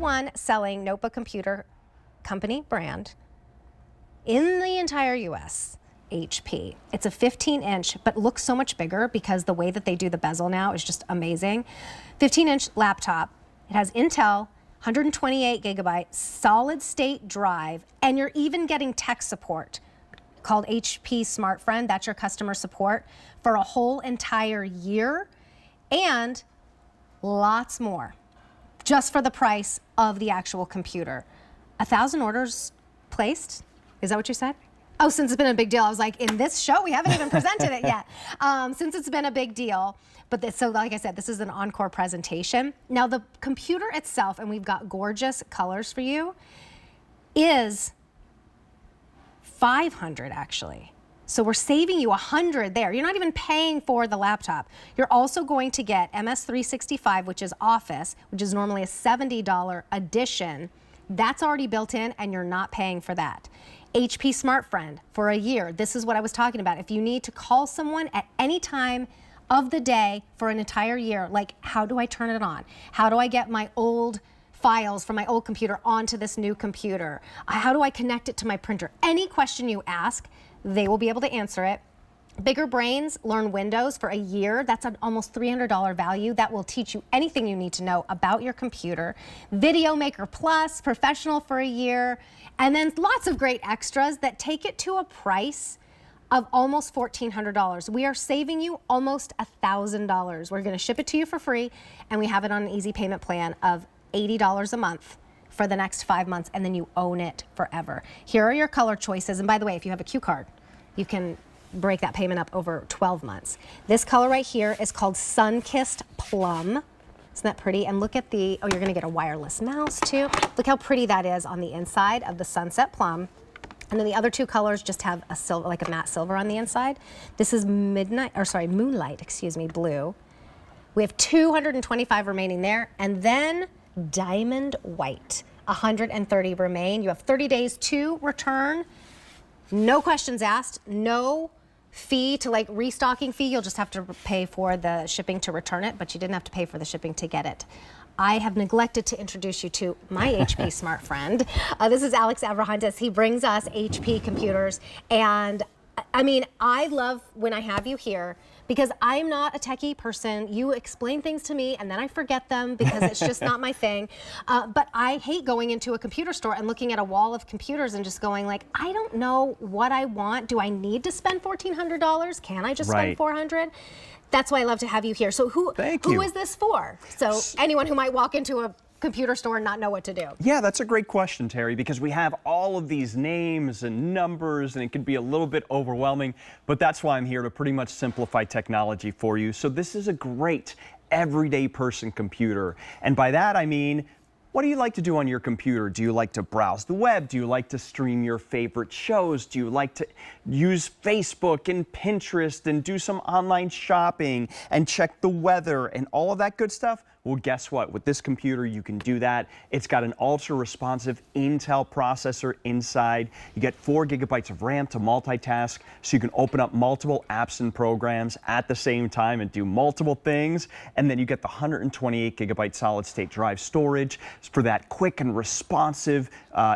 #1 selling notebook computer company brand in the entire US, HP. It's a 15-inch, but looks so much bigger because the way that they do the bezel now is just amazing. 15-inch laptop. It has Intel, 128GB solid state drive, and you're even getting tech support called HP SmartFriend. That's your customer support for a whole entire year, and lots more just for the price of the actual computer. 1,000 orders placed? Is that what you said? Oh, since it's been a big deal. I was like, in this show, we haven't even presented it yet. Since it's been a big deal. But so like I said, this is an encore presentation. Now the computer itself, and we've got gorgeous colors for you, is $500 actually. So we're saving you $100 there. You're not even paying for the laptop. You're also going to get MS365, which is Office, which is normally a $70 addition. That's already built in, and you're not paying for that. HP SmartFriend for a year. This is what I was talking about. If you need to call someone at any time of the day for an entire year, like how do I turn it on? How do I get my old files from my old computer onto this new computer? How do I connect it to my printer? Any question you ask, they will be able to answer it. Bigger Brains, learn Windows for a year. That's an almost $300 value. That will teach you anything you need to know about your computer. Video Maker Plus, professional for a year. And then lots of great extras that take it to a price of almost $1,400. We are saving you almost $1,000. We're gonna ship it to you for free, and we have it on an easy payment plan of $80 a month for the next 5 months, and then you own it forever. Here are your color choices. And by the way, if you have a Q card, you can break that payment up over 12 months. This color right here is called Sun-Kissed Plum. Isn't that pretty? And look at the, oh, you're gonna get a wireless mouse too. Look how pretty that is on the inside of the Sunset Plum. And then the other two colors just have a silver, like a matte silver on the inside. This is Moonlight, excuse me, blue. We have 225 remaining there. And then Diamond White, 130 remain. You have 30 days to return. No questions asked, no fee to like restocking fee. You'll just have to pay for the shipping to return it, but you didn't have to pay for the shipping to get it. I have neglected to introduce you to my HP SmartFriend. This is Alex Abrahantes. He brings us HP computers, and I mean, I love when I have you here because I'm not a techie person. You explain things to me and then I forget them because it's just not my thing. But I hate going into a computer store and looking at a wall of computers and just going like, I don't know what I want. Do I need to spend $1,400? Can I just spend $400? That's why I love to have you here. So who is this for? So anyone who might walk into a computer store and not know what to do. Yeah, that's a great question, Terry, because we have all of these names and numbers and it can be a little bit overwhelming, but that's why I'm here to pretty much simplify technology for you. So this is a great everyday person computer. And by that I mean, what do you like to do on your computer? Do you like to browse the web? Do you like to stream your favorite shows? Do you like to use Facebook and Pinterest and do some online shopping and check the weather and all of that good stuff? Well, guess what? With this computer, you can do that. It's got an ultra-responsive Intel processor inside. You get 4 GB of RAM to multitask, so you can open up multiple apps and programs at the same time and do multiple things. And then you get the 128 GB solid-state drive storage for that quick and responsive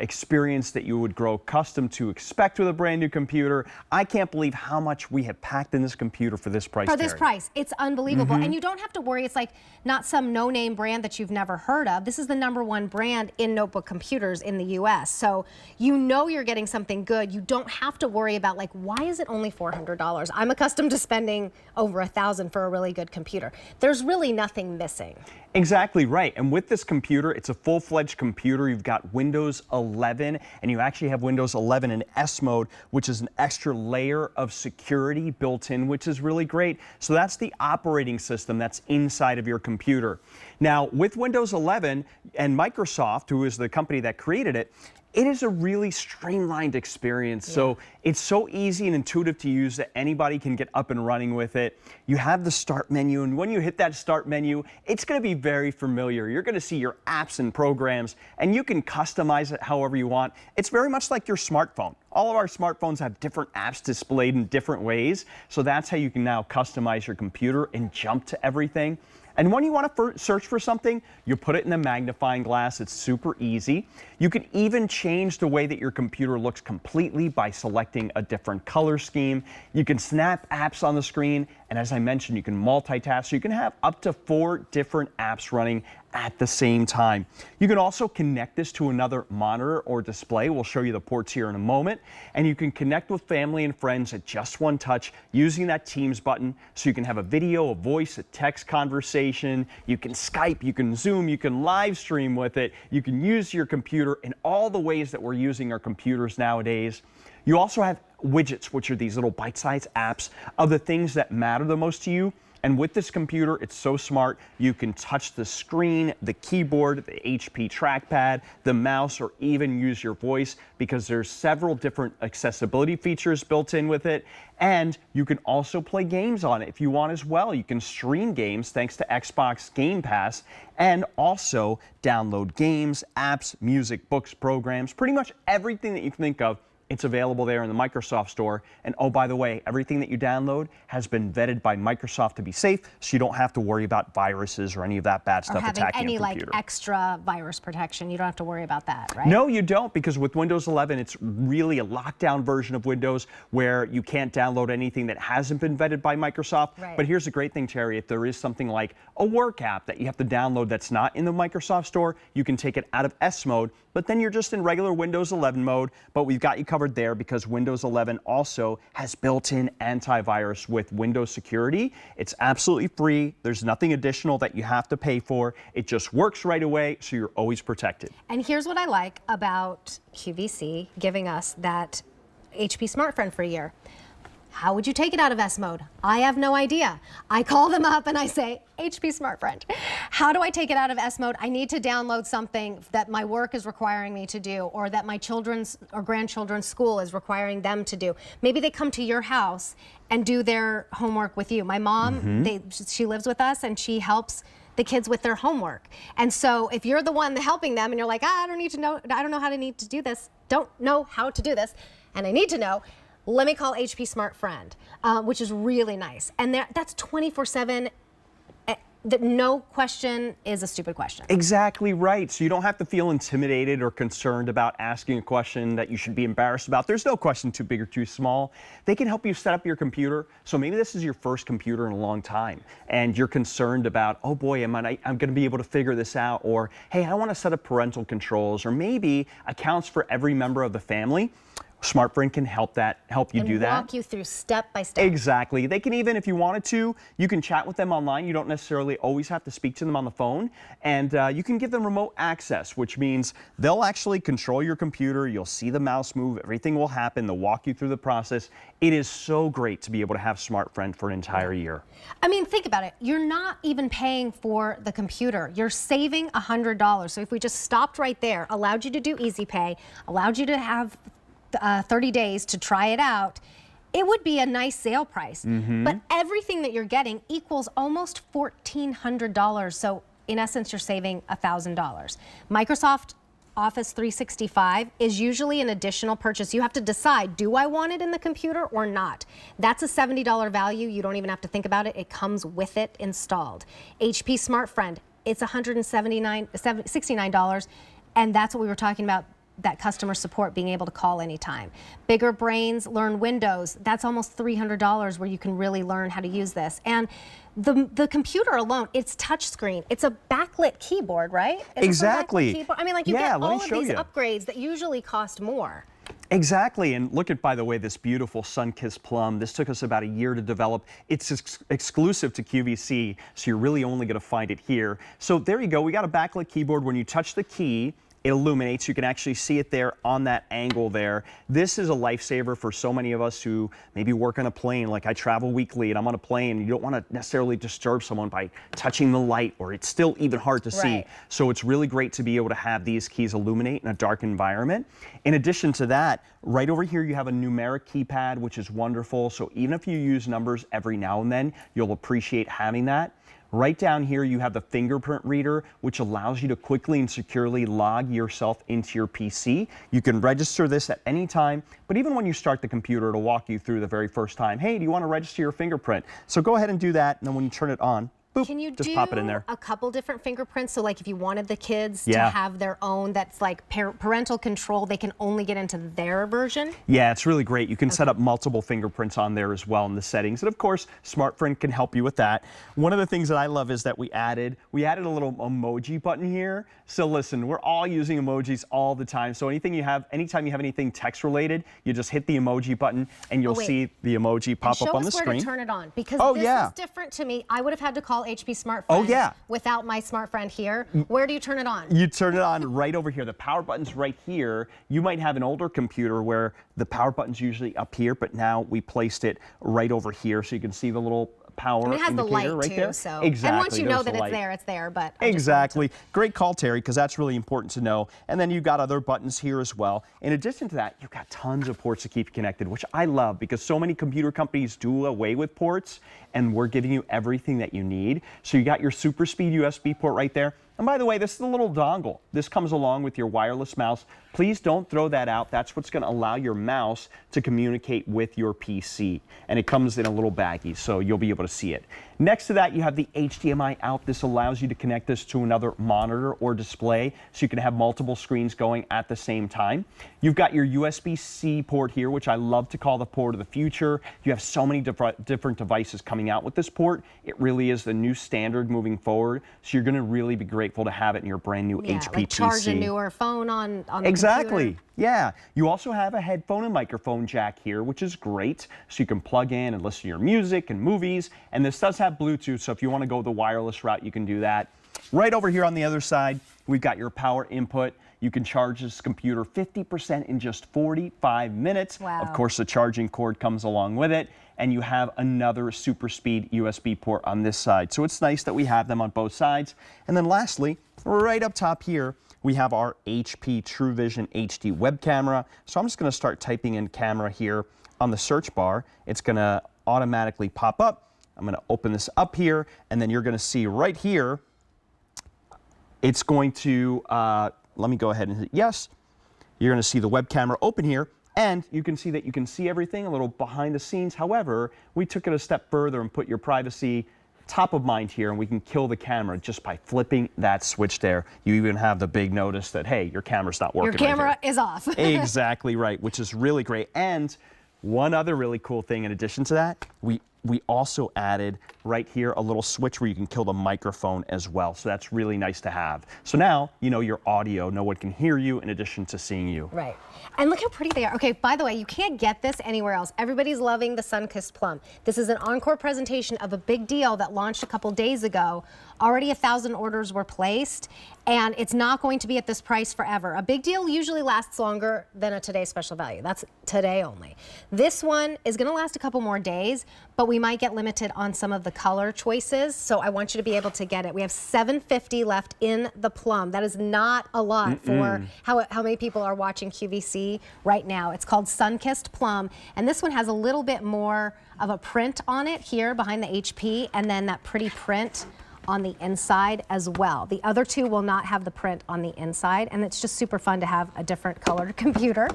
experience that you would grow accustomed to expect with a brand new computer. I can't believe how much we have packed in this computer for this price. For this price, it's unbelievable. And you don't have to worry. It's like not some no-name brand that you've never heard of. This is the #1 brand in notebook computers in the US. So you know you're getting something good. You don't have to worry about like, why is it only $400? I'm accustomed to spending over $1,000 for a really good computer. There's really nothing missing. Exactly right. And with this computer, it's a full-fledged computer. You've got Windows 11, and you actually have Windows 11 in S mode, which is an extra layer of security built in, which is really great. So that's the operating system that's inside of your computer. Now, with Windows 11 and Microsoft, who is the company that created it, it is a really streamlined experience. Yeah. So it's so easy and intuitive to use that anybody can get up and running with it. You have the start menu, and when you hit that start menu, it's going to be very familiar. You're going to see your apps and programs, and you can customize it however you want. It's very much like your smartphone. All of our smartphones have different apps displayed in different ways, so that's how you can now customize your computer and jump to everything. And when you want to search for something, you put it in the magnifying glass. It's super easy. You can even change the way that your computer looks completely by selecting a different color scheme. You can snap apps on the screen, and as I mentioned, you can multitask. So you can have up to 4 different apps running at the same time. You can also connect this to another monitor or display. We'll show you the ports here in a moment. And you can connect with family and friends at just one touch using that Teams button. So you can have a video, a voice, a text conversation. You can Skype, you can Zoom, you can live stream with it. You can use your computer in all the ways that we're using our computers nowadays. You also have widgets, which are these little bite-sized apps of the things that matter the most to you. And with this computer, it's so smart. You can touch the screen, the keyboard, the HP trackpad, the mouse, or even use your voice because there's several different accessibility features built in with it. And you can also play games on it if you want as well. You can stream games thanks to Xbox Game Pass and also download games, apps, music, books, programs, pretty much everything that you can think of. It's available there in the Microsoft Store. And oh, by the way, everything that you download has been vetted by Microsoft to be safe, so you don't have to worry about viruses or any of that bad stuff attacking your computer. Like extra virus protection. You don't have to worry about that, right? No, you don't, because with Windows 11, it's really a lockdown version of Windows where you can't download anything that hasn't been vetted by Microsoft. Right. But here's the great thing, Terry. If there is something like a work app that you have to download that's not in the Microsoft Store, you can take it out of S mode, but then you're just in regular Windows 11 mode. But we've got you covered there because Windows 11 also has built-in antivirus with Windows Security. It's absolutely free. There's nothing additional that you have to pay for. It just works right away, so you're always protected. And here's what I like about QVC giving us that HP SmartFriend for a year. How would you take it out of S mode? I have no idea. I call them up and I say, HP SmartFriend, how do I take it out of S mode? I need to download something that my work is requiring me to do, or that my children's or grandchildren's school is requiring them to do. Maybe they come to your house and do their homework with you. My mom, she lives with us and she helps the kids with their homework. And so if you're the one helping them and you're like, I don't know how to do this, and I need to know, let me call HP SmartFriend, which is really nice. And that's 24/7. That no question is a stupid question. Exactly right. So you don't have to feel intimidated or concerned about asking a question that you should be embarrassed about. There's no question too big or too small. They can help you set up your computer. So maybe this is your first computer in a long time and you're concerned about, oh boy, I'm going to be able to figure this out. Or, hey, I want to set up parental controls, or maybe accounts for every member of the family. SmartFriend can help you do that. And walk you through step by step. Exactly. They can even, if you wanted to, you can chat with them online. You don't necessarily always have to speak to them on the phone. And you can give them remote access, which means they'll actually control your computer. You'll see the mouse move. Everything will happen. They'll walk you through the process. It is so great to be able to have SmartFriend for an entire year. I mean, think about it. You're not even paying for the computer. You're saving $100. So if we just stopped right there, allowed you to do Easy Pay, allowed you to have 30 days to try it out, it would be a nice sale price. But everything that you're getting equals almost $1,400. So in essence, you're saving $1,000. Microsoft Office 365 is usually an additional purchase. You have to decide, do I want it in the computer or not? That's a $70 value. You don't even have to think about it. It comes with it installed. HP SmartFriend, it's $69, and that's what we were talking about, that customer support, being able to call anytime. Bigger Brains Learn Windows, that's almost $300 where you can really learn how to use this. And the computer alone, it's touchscreen. It's a backlit keyboard, right? Exactly. I mean, like, you get all of these upgrades that usually cost more. Exactly, and look at, by the way, this beautiful sun-kissed plum. This took us about a year to develop. It's exclusive to QVC, so you're really only going to find it here. So there you go. We got a backlit keyboard. When you touch the key, it illuminates. You can actually see it there on that angle there. This is a lifesaver for so many of us who maybe work on a plane. Like, I travel weekly and I'm on a plane, and you don't want to necessarily disturb someone by touching the light, or it's still even hard to see. So it's really great to be able to have these keys illuminate in a dark environment. In addition to that, right over here you have a numeric keypad, which is wonderful. So even if you use numbers every now and then, you'll appreciate having that. Right down here, you have the fingerprint reader, which allows you to quickly and securely log yourself into your PC. You can register this at any time, but even when you start the computer, it'll walk you through the very first time. Hey, do you want to register your fingerprint? So go ahead and do that, and then when you turn it on, boop, Can you just pop it in there. a couple different fingerprints? So like if you wanted the kids to Yeah. have their own, that's like parental control, they can only get into their version? Yeah, it's really great. You can set up multiple fingerprints on there as well in the settings. And of course, SmartFriend can help you with that. One of the things that I love is that we added a little emoji button here. So listen, we're all using emojis all the time. So anytime you have anything text related, you just hit the emoji button and you'll see the emoji pop up on the screen. Show us where to turn it on, because this is different to me. I would have had to call HP SmartFriend without my SmartFriend here. Where do you turn it on? You turn it on right over here. The power button's right here. You might have an older computer where the power button's usually up here, but now we placed it right over here so you can see the little power it has the light right too, there. so exactly. And once you know There's that the light. it's there. But Exactly. Great call, Terry, because that's really important to know. And then you've got other buttons here as well. In addition to that, you've got tons of ports to keep you connected, which I love because so many computer companies do away with ports, and we're giving you everything that you need. So you got your super speed USB port right there. And by the way, this is a little dongle. This comes along with your wireless mouse. Please don't throw that out. That's what's going to allow your mouse to communicate with your PC. And it comes in a little baggie, so you'll be able to see it. Next to that, you have the HDMI out. This allows you to connect this to another monitor or display, so you can have multiple screens going at the same time. You've got your USB-C port here, which I love to call the port of the future. You have so many different devices coming out with this port. It really is the new standard moving forward, so you're going to really be grateful to have it in your brand new HP like PC. Charge a newer phone on the Exactly. computer. Yeah. You also have a headphone and microphone jack here, which is great. So you can plug in and listen to your music and movies. And this does have Bluetooth, so if you want to go the wireless route, you can do that. Right over here on the other side, we've got your power input. You can charge this computer 50% in just 45 minutes. Wow. Of course, the charging cord comes along with it. And you have another super speed USB port on this side. So it's nice that we have them on both sides. And then lastly, right up top here, we have our HP TrueVision HD web camera. So I'm just going to start typing in camera here on the search bar. It's going to automatically pop up. I'm going to open this up here, and then you're going to see right here, it's going to, let me go ahead and hit yes. You're going to see the web camera open here. And you can see that you can see everything a little behind the scenes. However, we took it a step further and put your privacy top of mind here, and we can kill the camera just by flipping that switch there. You even have the big notice that, hey, your camera's not working. Your camera is off. Exactly right, which is really great. And one other really cool thing in addition to that, we also added right here a little switch where you can kill the microphone as well. So that's really nice to have. So now you know your audio, no one can hear you in addition to seeing you. Right. And look how pretty they are. Okay, by the way, you can't get this anywhere else. Everybody's loving the Sun-Kissed Plum. This is an encore presentation of a big deal that launched a couple days ago. Already 1,000 orders were placed, and it's not going to be at this price forever. A big deal usually lasts longer than a Today Special Value. That's today only. This one is going to last a couple more days, but we might get limited on some of the color choices, so I want you to be able to get it. We have 750 left in the Plum. That is not a lot for how many people are watching QVC right now. It's called Sun-Kissed Plum, and this one has a little bit more of a print on it here behind the HP, and then that pretty print on the inside as well. The other two will not have the print on the inside, and it's just super fun to have a different colored computer.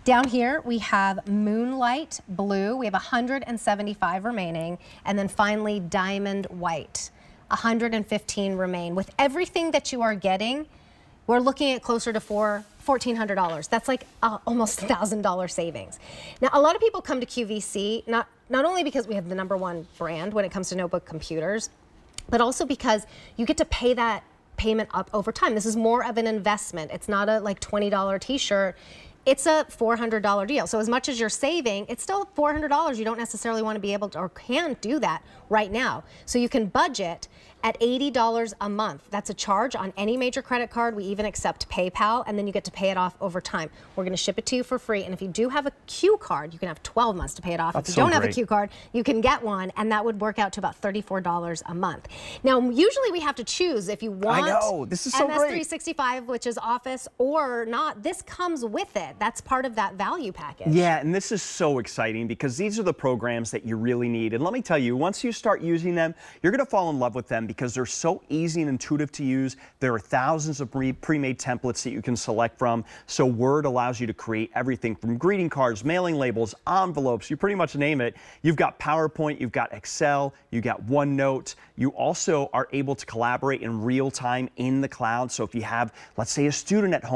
Down here, we have Moonlight Blue. We have 175 remaining, and then finally Diamond White. 115 remain. With everything that you are getting, we're looking at closer to $1,400. That's like almost $1,000 savings. Now, a lot of people come to QVC, not only because we have the #1 brand when it comes to notebook computers, but also because you get to pay that payment up over time. This is more of an investment. It's not a like $20 t-shirt. It's a $400 deal. So as much as you're saving, it's still $400. You don't necessarily want to be able to or can do that right now. So you can budget at $80 a month. That's a charge on any major credit card. We even accept PayPal, and then you get to pay it off over time. We're going to ship it to you for free, and if you do have a Q card, you can have 12 months to pay it off. That's if you don't have a great. Q card, you can get one, and that would work out to about $34 a month. Now, usually we have to choose if you want I know, this is so great. MS365, which is Office, or not. This comes with it. That's part of that value package. Yeah, and this is so exciting because these are the programs that you really need. And let me tell you, once you start using them, you're going to fall in love with them because they're so easy and intuitive to use. There are thousands of pre-made templates that you can select from. So Word allows you to create everything from greeting cards, mailing labels, envelopes, you pretty much name it. You've got PowerPoint, you've got Excel, you've got OneNote. You also are able to collaborate in real time in the cloud. So if you have, let's say, a student at home